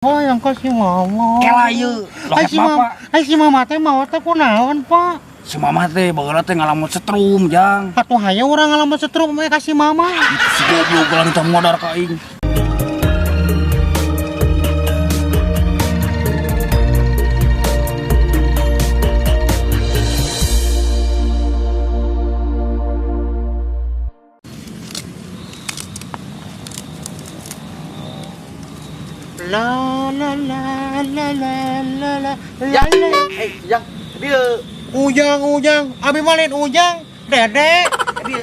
Oh, yang kasih mama. Kela ieu, loket bapak. Si mama teh mau teh kunaon, Pak? Si mama teh bageula teh ngalamun setrum, Jang. Atuh hayu urang ngalamun setrum we kasih mama. Si goblok geula ditah modar ka aing. La la la la la la la Yang, la. yang, dia, Ujang, abi malin ujang, dedek. dia.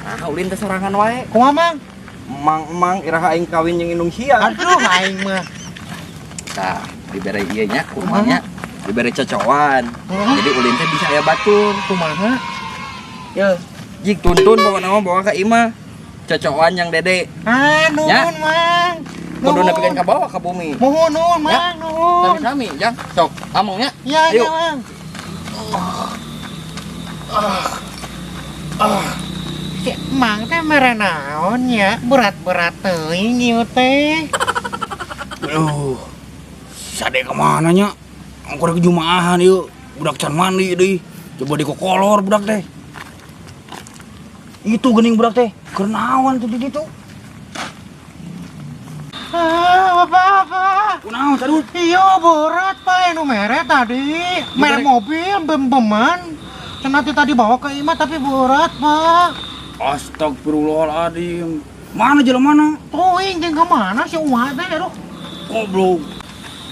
Ah, ulin teh sorangan wae. Kumaha, Mang? Mang iraha aing kawin jeung indung sia. Aduh, aing mah. Tah, dibere ieu nya, kurmanya. Dibere cocokan. Jadi ulin teh bisa aya batur. Kumaha? Ye, jik tuntun bawa nama bawa ka imah. Cocokan yang dede. Ah, nuhun, Ya. Mang. Kudu nepikeun ka bawah ka bumi. Nuhun, Mang, Ya. nuhun. Sami-sami, Jang. Sok, amongnya. Ya, Ayo. Mang. Si Mang teh mere naon nya? Berat-berat teuing ieu teh. Aduh. Sade ka mana nya? Angkor ke jumaahan ieu. Budak can mandi deui. Coba dikokolor budak teh. Itu geuning budak teh. Keur naon tuh di ditu? Apa? Kunaon sadut? Iya berat Pak, anu mere tadi. Mere mobil bem-beman. Cenah tadi bawa ke imah tapi berat Pak. Astagfirullahaladzim. Mana jelemana? Teuing jeung kemana si Uwa teh aduh. Goblok.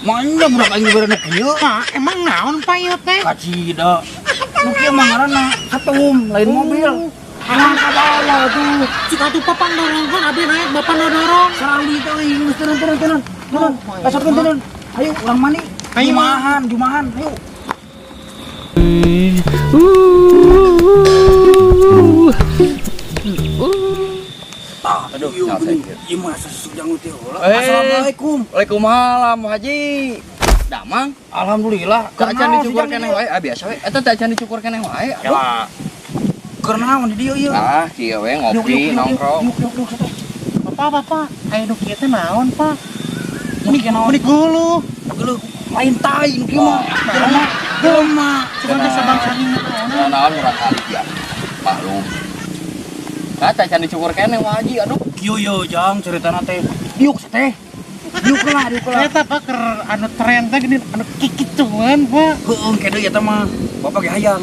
Mana budak aing berenang kieu? Nah, emang naon Pak ieu teh? Kacida. Nu kieu mah ngaranna ketum, lain mobil. Alang ka bawah tuh. Cik atuh papang dorongkeun abi naik bapak nu dorong. Sarambi teuing, geus turun. Turun. Esokkeun turun. Ayo urang mandi. Ayo, Jumahan, ayo. Aduh, Ieu nyal geuning. saya. Ieu mah sesujang teh heula. Eh. Assalamualaikum. Waalaikumsalam, Haji. Damang. Alhamdulillah. Tak acan Kenal, dicukur sejam keneh dia. wae, biasa we. Eta tak acan dicukur keneh wae. Aduh. Kela. Keur naon di dieu ieu? Ah, kieu we ngopi nongkrong. Yuk. Bapak, aya nu kieu teh naon Pak? Ini naon? Menik heulu. Geuleuh lain tai nu kieu mah. Jelema. Cuman teh sabangsa ini naon? Naon murah kali ya. Maklum. Nah, tak acan dicukur keneh wae, Haji. Aduh. Kieu yeuh jang ceritana teh. Diuk teh. Diuk lah. Eta Pak keur anu tren teh gini anu kikituan Pak. Heeh, kede eta mah. Bapak ge hayang.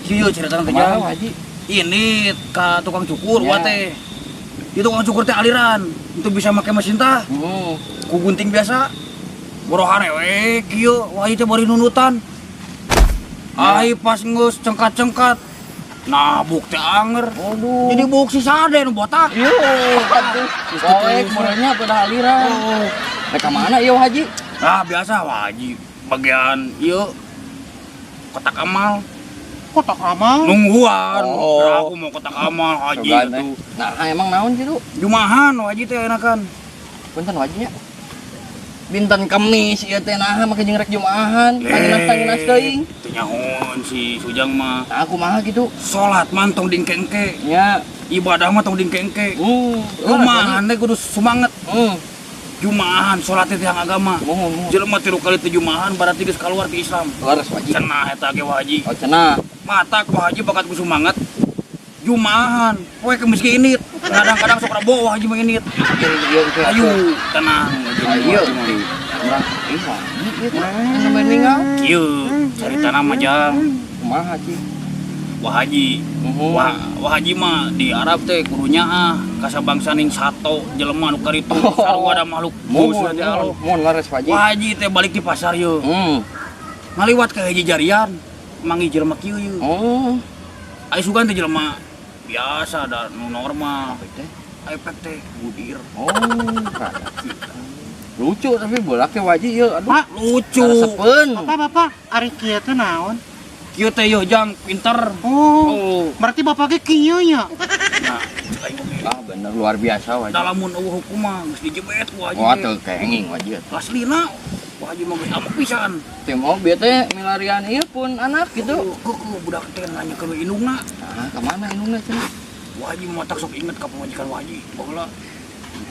Kieu ceritana teh Kumaha, jang. Haji? Ini ka tukang cukur Ya. wa teh. Di tukang cukur teh aliran. Itu bisa make mesin tah. Ku gunting biasa. Borohare we kieu, wah ieu teh bari nunutan. Ai pas geus cengkat-cengkat. Nah, buk teh anger. Waduh. Jadi buk si sade nu botak. Yo, aduh. Poek murahnya pada aliran. Oh. Mereka mana ieu, Haji? Nah, biasa wajib bagian ieu kotak amal. Kotak amal. Nungguan. Oh. Nah, aku mau kotak amal haji Coba, itu. Nah, emang naon gitu? Jumahan haji teh enakan. Punten wajinya. Dinten Kemis ieu teh naha make jeung rek Jumaahan, tanginas teuing. Teu nyahoan si Sujang mah. Nah, kumaha gitu? Salat man tong dingkengke. Nya, Ibadah mah tong dingkengke. uh, Rumahan teh kudu semangat. Hmm, Jumahan salat teh tihang agama. mohon. Jelema tilu kali teh Jumahan berarti geus kaluar ti Islam. Laras wajib. Cenah eta ge haji. Oh, cenah. Mata ku haji bakat ku semangat. Jumahan, poe kemis ge init. Kadang-kadang sok rabo haji mah init. Ieu Ayo, tenang. Ayo, urang ieu wajib ieu teh. Sampeyan ninggal. Kieu, caritana mah jang. Kumaha, Ci? Wah haji. Wah haji mah di Arab teh kurunya kasabangsa ning sato jelema nu karitu sarua ada makhluk musuh teh Allah. Mohon laras wajib. Wah haji teh balik di pasar yeuh. Ngaliwat ka hiji jarian, mangi jelema kieu yeuh. Oh. Ai sugan teh jelema biasa da nu normal. Teh. Efek teh budir. Oh, rada kita. Lucu tapi bolak teh wajib ieu. Aduh. Pak, Lucu. Sepen. Bapak, ari kieu teh naon? Kieu teh yeuh jang pinter. Oh, berarti bapak ge kieu nya. Nah, aing oge. Ah, bener luar biasa wajib. Dalamun eueuh hukum mah geus dijebet ku haji. Wah, teh. teu kenging wajib. Aslina wah haji mah geus amuk pisan. Teh mau bieu teh milarian ieu pun anak gitu. Kuku budak teh nanya ke indungna. Nah, kemana indungna cenah? Wah haji mah tak sok inget ka pamajikan wah haji. Baheula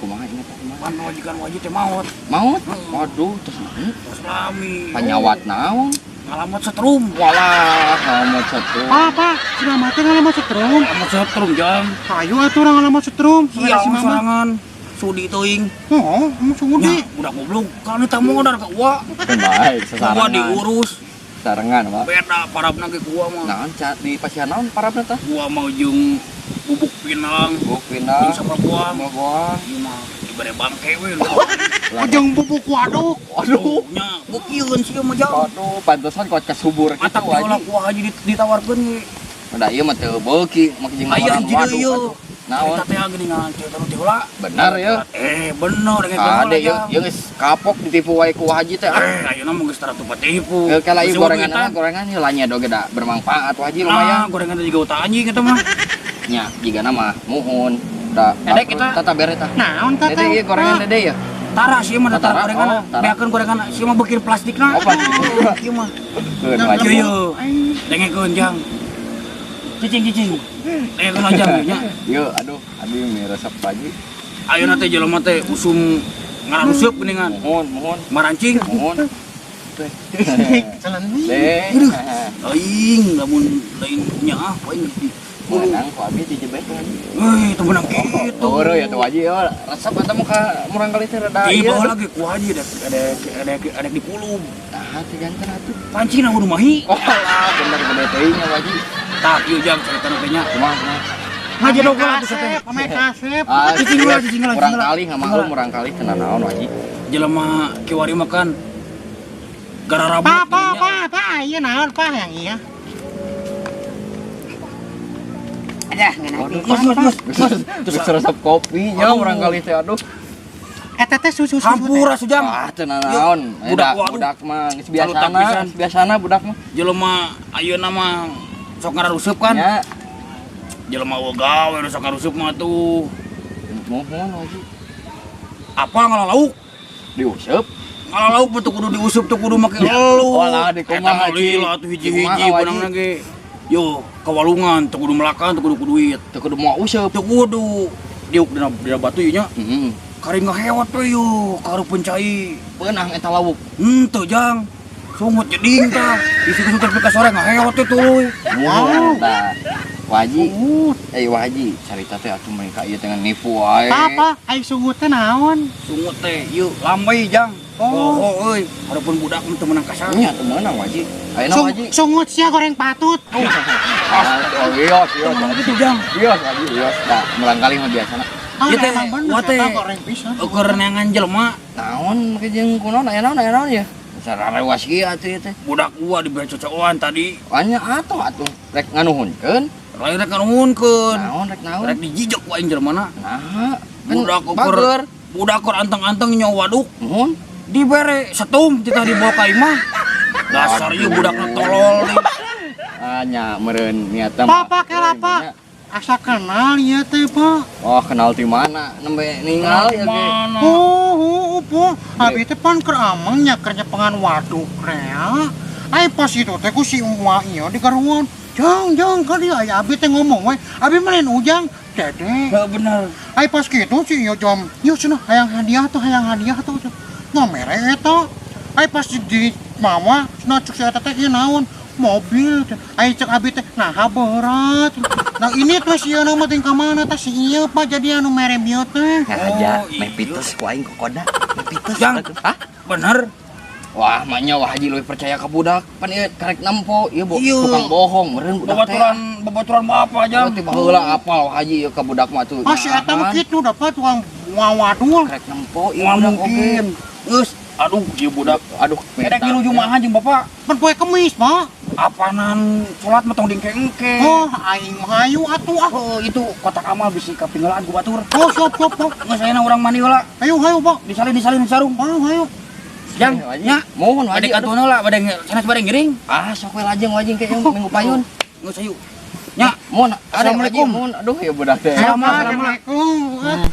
kumaha ini teh kumaha? Pan majikan wajib teh maot. Maut? Waduh, terus naon? Terus lami. Panyawat naon? Ngalamat setrum. Walah, ngalamat satu. Pak, si mama teh ngalamat setrum. Ngalamat setrum jang. Ayo atuh orang ngalamat setrum. Iya si mama. sorangan. Sudi teuing. Oh, sungguh Nya, di. budak goblok. Kalau kita modal ke gua. Baik, Gua sesarangan. diurus. Sarangan, Pak. Beda parabna ge gua mah. Naon di pasihan naon parabna teh? Gua mau jeung bubuk pinang. Buk pindah. Jeung sama gua. Gua. Ieu mah dibere bangke we. Ujung bubuk waduk. Aduh. Nya, bukieun sih mah jang. Aduh, pantesan kok kesubur gitu Atak aja. diolah gua haji ditawarkeun ge. Udah ieu mah teu beuki, make jeung Aya orang hiji deui waduh. yeuh. Naon? Eta teh geuningan teh heula. Benar ya. Bener ge Ade ieu geus kapok ditipu wae ku Haji teh. Ayeuna mah geus taratu patipu. Kalau ieu gorengan heulanya do geda bermanfaat Haji lumayan. Gorengan teh juga utang anjing eta mah. Nya, jigana mah muhun. Da Edek kita. tata bere tah. Naon teh? Dede ieu gorengan dede ya. Tara sih mah Tara, tara gorengan. oh, tara. Beakeun gorengan sih mah beukin plastikna. Oh, plastik. Ieu mah. Keun Haji. Ieu dengekeun jang. Cicing. Dengekeun aja nya. Ieu aduh mie resep Haji. Ayeuna teh jelema teh usum ngaruseup geuningan. Muhun. Marancing. Muhun. Jalan Deh. Aing lamun lain nya ah poin Menang ku abi dijebet Haji. itu menang gitu. Oh, ya tuh Haji ya resep eta mah ka murang kali teh rada Di ieu. bawah lagi ku haji ada di pulung. Nah, teh janten atuh. Pancing na mahi. Oh lah, bener gede teuing ya Haji. Tak ieu jang cerita na nya. Kumaha? Ngaji dogol atuh teh. Pemain kasep. Cicing lah. Murang kali ngamalu murang kali tenan naon Haji. Jelema kiwari makan gara rabut. Pak, iya naon Pak yang iya. Terus resep kopi nya murang kali teh aduh. Eta teh susu. Hampura sujang. Ah, tenan naon. Budak mah geus biasana budak mah. Jelema ayeuna mah sok ngaruseup kan. Ya, Jelema gawe sok ngaruseup mah tuh. mohon Haji. Apa ngalauk? Diuseup. Ngalauk betul kudu diuseup tuh kudu make elu. Walah, di kumaha, Haji? Lila tuh hiji-hiji Kumaha, benang Haji? lagi. Yo, kawalungan tuh kudu melakan tuh kudu duit. Teu kudu moal useup. Tuh kudu diuk dina batu ieu nya. Heeh. Karing ngahewat we yo, karupeun cai. Beunang eta lawuk. Teu jang. Sungut jeding tah. Isi sungut ka sore ngahewat teh tuluy. Wow. Dah. Waji. Waji, carita teh atuh mereka ieu teh nipu wae. Apa? Ai sungut teh naon? Sungut teh ieu lambai jang. Oh, euy, hareupeun budak teu meunang kasar. Nya teu meunang Waji. Ayeuna Waji. Sungut sia goreng patut. Oh, iya. Gitu jang. Iya, Waji, iya. Dah, mulang kali mah biasana. Ieu teh Emang bener, wa teh eta goreng pisan. ukur neangan jelema. Naon make jeung kunaon aya naon ya? Sararewas kieu atuh ieu teh. Budak gua dibere cocokan tadi. Anya atuh rek nganuhunkeun. Lain rek nganuhunkeun. Naon rek naon? Rek dijijek ku aing jelemana. Nah, Budak ukur bager. budak ukur anteng-anteng nyawa waduk. Nuhun. Dibere setum kita dibawa ka imah. Dasar ieu budakna tolol deui. Anya meureun niatna. Papa kelapa. Asa kenal ieu teh, Pak. Oh, kenal di mana? Nembe ninggal ya ge. Mana? Po. Abi teh pan keur amang nya kerja pengan waduk rea. Ai pas itu teh ku si Umma ieu di karuan. Jang ka dia aya abi teh ngomong we. Abi malen ujang. Dede. Heuh bener. Ai pas kitu si ieu jom. Yuk cenah hayang hadiah tuh. Ngamere eta. Ai pas di mama cenah cuk si eta teh ieu naon? Mobil. Ai cek abi teh nah berat. Nah ini tuh si ieu mah ting ka mana teh si ieu Pak jadi anu mere bieu teh. Aja, iya. mepitus ku aing kokoda. Mepitus. Jang. Hah? Bener. Wah, mahnya wah Haji leuwih percaya ka budak. Pan ieu karek nempo, ieu Iya. tukang bohong, meureun budak teh. Babaturan bapak jang. Oh, tiba heula apal wah Haji ieu ka budak mah tuh. Ah si eta mah kitu dapat uang wadul. karek nempo ieu Wah budak oge. mungkin. Geus, aduh ieu budak. Aduh, Eta kilu jumaah jeung bapak. Pan poe kemis, Pak. Apanan salat mah tong dingke-engke. Oh, aing mah hayu atuh ah. Oh, itu kotak amal bisi katinggalan ku batur. Oh, siap. Geus ayeuna urang mandi heula. Hayu, Pak. Disalin di sarung. Oh, hayu. Jang, nya. mohon Haji. Adik atuh heula bade sanes bade ngiring. Ah, sok we lajeng wajing ke minggu payun. Geus ayu. Nya, Mohon, Assalamualaikum. Mohon, aduh ya budak teh. Assalamualaikum.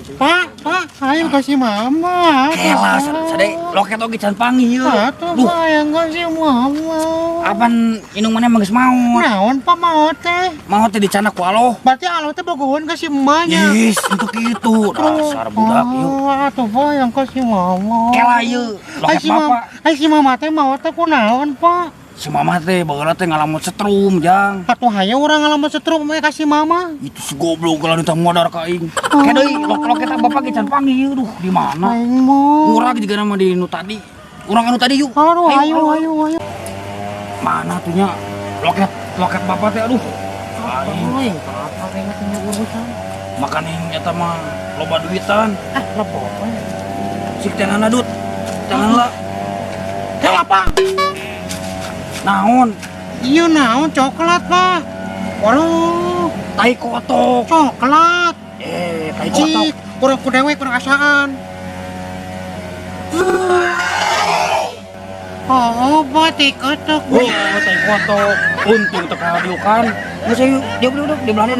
Pak, ayo kasih mama. Kelas, sadek loket oge can panggil ieu. Atuh, Pak, yang kasih mama. Apan inungannya mah geus maot. Naon Pak mau teh? Maot teh dicana ku aloh. Berarti alo teh bogohan kasih emaknya. Yes, untuk itu. Dasar budak ieu. Atuh Pak, yang kasih mama. Kela ieu, loket bapak. Si mama teh mau teh kunaon Pak? Si mama teh bageula teh ngalamun setrum, Jang. Atuh hayo urang ngalamun setrum we kasih mama. Itu si goblok kalau ditah modar ka aing. Kayak deui loket bapak ge can panggil. Duh, di mana? Aing mah. Urang juga nama di nu tadi. Urang anu tadi yuk. Aduh, ayo. Mana tuh nya? Loket bapak teh aduh. Aing Aing apa kayaknya punya urusan. makan yang eta mah loba duitan. Lepo. Sik teh nana dut. Jangan lah. Kenapa? Naon? Iya naon coklat Pak. Waduh, Tai kotok. coklat. Tai kotok. Cik, kurang kudewe kurang asaan. Oh, batik kotok. Oh, tai kotok. Untung teka diukan. Geus ayo, dia di belah.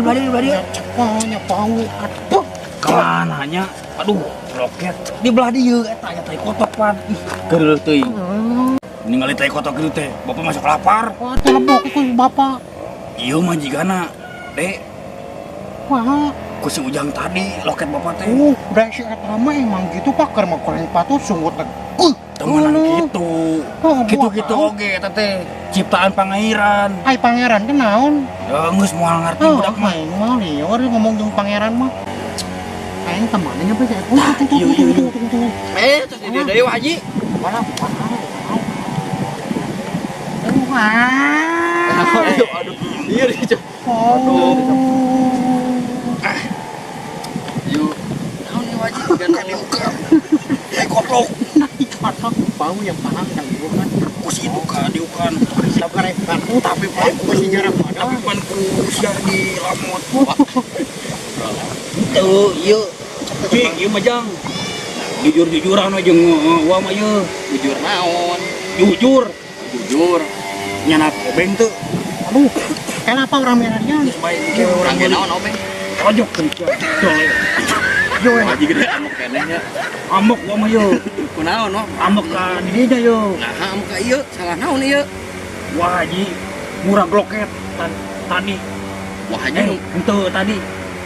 Cepanya bau. Aduh. Kemana nya? Aduh, loket. Di belah dieu eta nya tai kotok pan. Ih, geureuh teuing. Ningali tai kotok kitu teh, bapak masuk lapar. Wah, telebok itu Bapak. Ieu mah jigana, Dek. Wah, Ku si Ujang tadi loket bapak teh. udah si eta mah emang gitu Pak, keur mah kurang patuh sungguh teh. Temenan gitu. Gitu-gitu oge eta teh. Ciptaan Pangeran. Hai pangeran teh naon? Ya geus moal ngarti Oh, budak mah. aing mah lieur ngomong jeung pangeran mah. Aing temannya apa sih? Iya. Terus dia dari Haji. Wala. Aduh. Iya dia. Yuk. Naon nih Haji? Ganti diuka. Tai kotok. Kotok bau yang panas kan bukan. Ku si duka diukan. Sabar kan. Tapi Pak masih jarang ada. Tapi pan ku siar di lamot. Tuh, yuk. Cing, ieu mah Jang. Jujur-jujuran we jeung wa mah ieu. Jujur naon? Jujur. Jujur. Nyana obeng teu. Aduh, kenapa orang merahnya? Geus bae ke urang Orang ge naon obeng? ojok teh. Cole. Yo, Haji gede amuk kenehnya. Amok wa mah ieu. Kunaon no? Amok ka di dinya ieu. Nah, amuk ka ieu, salah naon ieu? Wah Haji, murah loket tadi. Wah Haji nu Henteu tadi.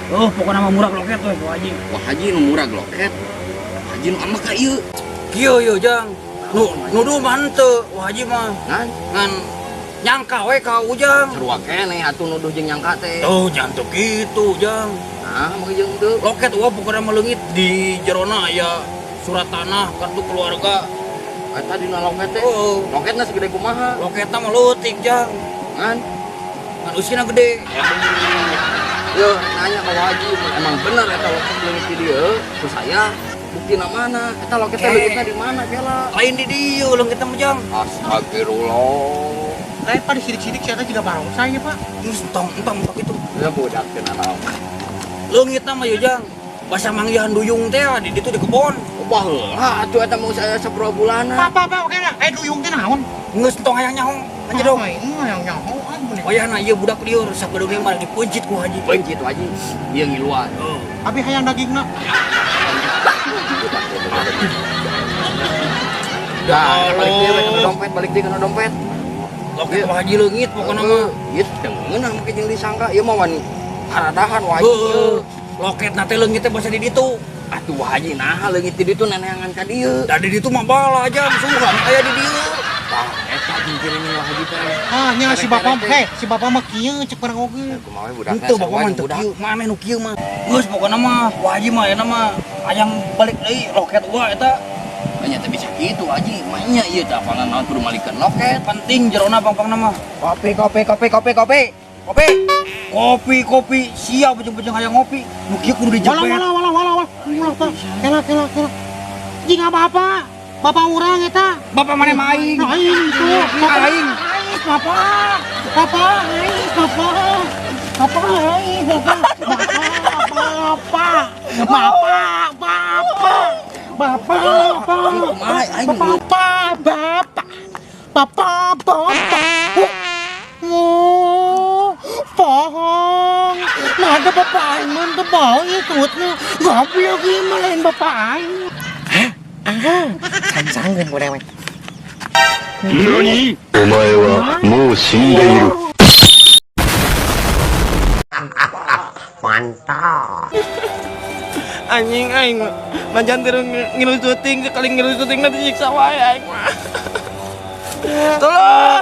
Oh, pokoknya mah murah loket we Wah Haji. Wah Haji nu murah gloket. Haji nu amuk ka ieu. Kieu ieu Jang. Nuduh mah henteu Wah Haji mah. Ngan nyangka we ka Ujang. Sarua keneh atuh nuduh jeung nyangka teh. Oh, jangan gitu Jang. Nah, mah jeung teu. Loket wah pokoknya mah leungit di jerona aya surat tanah, kartu keluarga. Eta dina loket teh. Oh, Loketna segede kumaha? loketna mah leutik Jang. Ngan Ngan usina gede. Yo, nanya ke Haji, emang bener eta loket leungit di dieu? Ku saya buktina mana? Eta loket teh leungitna di mana kela? Lain di dieu leungitna mah Jang. Astagfirullah. Lain Pak disidik-sidik saya juga baru saya Pak. Geus entong gitu. Ya budak teh naon. Leungitna mah ieu Jang. Basa manggihan duyung teh di ditu di kebon. Wah heula atuh eta mau saya 10 bulanan. Pak, oke lah. Duyung teh naon? Geus entong hayang nyaho. Anjir dong. Yang nyaho bener. Wayahna ieu budak lieur sagedeung mah dipeujit ku Haji. Beunci tuh Haji. Ieu ngiluan. Oh. Abi hayang dagingna. Dah, balik dia kena dompet, balik dia kena dompet. Loket Wah Haji leungit pokona mah. Ieu dengeunah make jeung disangka ieu mah wani haradahan Wah Haji. Loketna teh leungit teh basa di ditu. Atuh Wah Haji nah leungit di ditu neneangan ka dieu. Da di ditu mah bala aja sugan aya di dieu. Tah eta jinjirin Wah Haji teh. Nya si bapak si bapak mah kieu cek barang oge. Kumaha budakna Henteu bapak mah teu kieu, mane nu kieu mah. Geus pokona mah Wah Haji mah eta mah hayang balik deui loket gua eta. Nya teh bisa kitu Haji, manya ieu teh apalan naon kudu malikeun loket. Penting jerona pang-pangna mah. Kopi. Kopi siap bejeng-bejeng hayang ngopi. Nu kieu kudu dijebet. Wala. Pak. Kela. Jing apa? Bapak urang eta. Bapak mana main? Aing tuh. Aing. Bapak. Bapak. Oh, pohon. Nah, Ada bapak aing mah teu bae ikutnya. Goblok ieu mah lain bapak aing. Sangsangkeun urang mah. 何お前はもう死んでいる。 Mantap. Anjing aing manjan terus ngilu syuting sekali ngilu syuting nanti siksa wae aing mah. Tolong.